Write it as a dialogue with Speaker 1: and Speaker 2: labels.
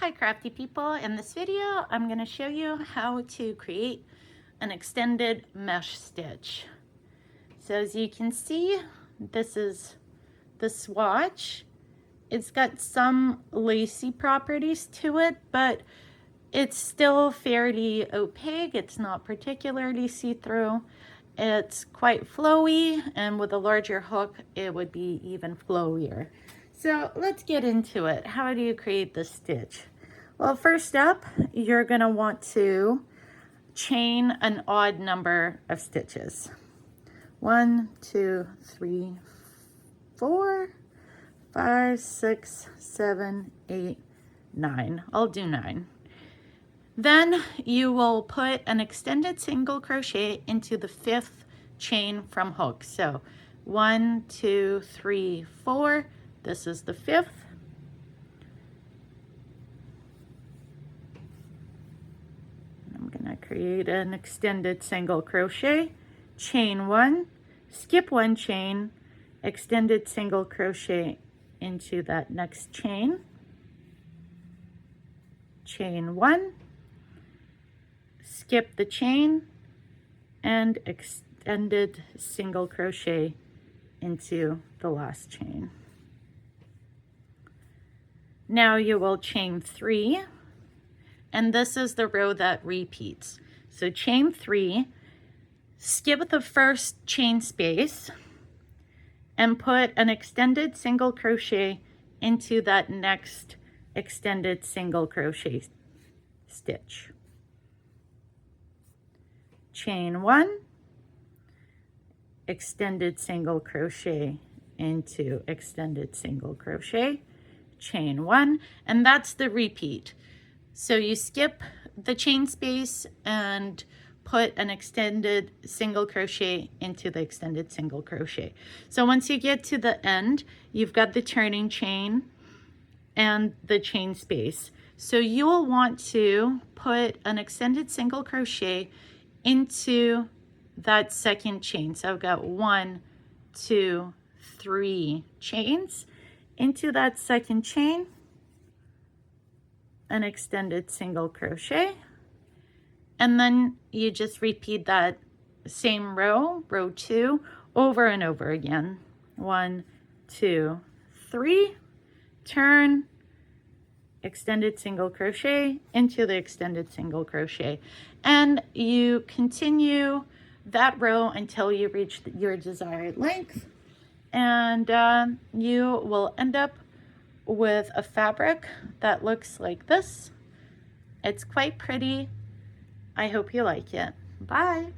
Speaker 1: Hi crafty people, in this video I'm going to show you how to create an extended mesh stitch. So as you can see, this is the swatch. It's got some lacy properties to it, but it's still fairly opaque. It's not particularly see-through. It's quite flowy, and with a larger hook it would be even flowier. So let's get into it. How do you create this stitch? Well, first up, you're going to want to chain an odd number of stitches. 1, 2, 3, 4, 5, 6, 7, 8, 9. I'll do 9. Then you will put an extended single crochet into the 5th chain from hook. So 1, 2, 3, 4. This is the 5th. I'm going to create an extended single crochet, chain 1, skip 1 chain, extended single crochet into that next chain, chain 1, skip the chain, and extended single crochet into the last chain. Now you will chain 3, and this is the row that repeats. So chain 3, skip the first chain space, and put an extended single crochet into that next extended single crochet stitch. Chain 1, extended single crochet into extended single crochet, chain 1, and that's the repeat. So you skip the chain space and put an extended single crochet into the extended single crochet. So once you get to the end, you've got the turning chain and the chain space. So you will want to put an extended single crochet into that second chain. So I've got 1, 2, 3 chains into that second chain, an extended single crochet, and then you just repeat that same row, row 2, over and over again. 1, 2, 3, turn, extended single crochet into the extended single crochet, and you continue that row until you reach your desired length, and you will end up with a fabric that looks like this. It's quite pretty. I hope you like it. Bye.